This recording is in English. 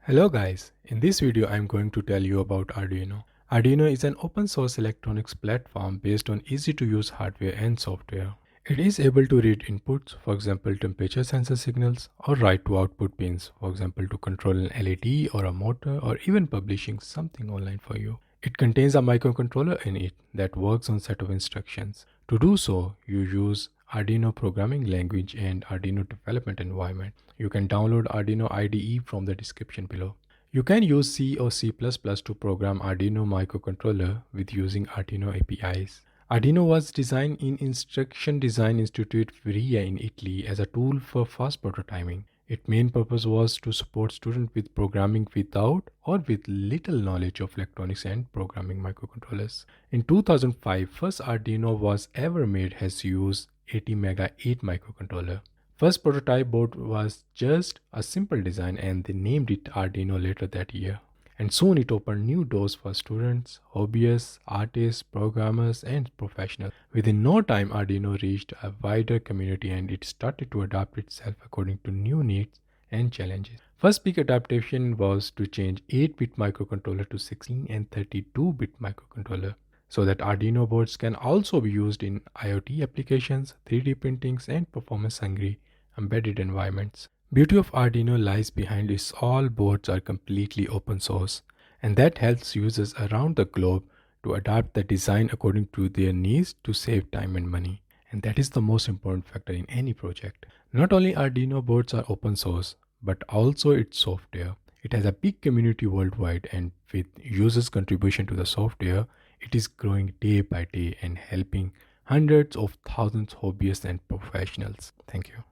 Hello guys, in this video I am going to tell you about Arduino. Arduino is an open source electronics platform based on easy to use hardware and software. It is able to read inputs, for example temperature sensor signals, or write to output pins, for example to control an LED or a motor, or even publishing something online for you. It contains a microcontroller in it that works on set of instructions. To do so, you use Arduino programming language and Arduino development environment. You can download Arduino IDE from the description below. You can use C or C++ to program Arduino microcontroller with using Arduino APIs. Arduino was designed in Instruction Design Institute Veria in Italy as a tool for fast prototyping. Its main purpose was to support students with programming without or with little knowledge of electronics and programming microcontrollers. In 2005, first Arduino was ever made has used 80 Mega 8 microcontroller. First prototype board was just a simple design and they named it Arduino later that year. And soon it opened new doors for students, hobbyists, artists, programmers, and professionals. Within no time, Arduino reached a wider community and it started to adapt itself according to new needs and challenges. First big adaptation was to change 8-bit microcontroller to 16 and 32-bit microcontroller so that Arduino boards can also be used in IoT applications, 3D printings, and performance-hungry embedded environments. Beauty of Arduino lies behind is all boards are completely open source, and that helps users around the globe to adapt the design according to their needs to save time and money. And that is the most important factor in any project. Not only Arduino boards are open source, but also its software. It has a big community worldwide, and with users' contribution to the software, it is growing day by day and helping hundreds of thousands of hobbyists and professionals. Thank you.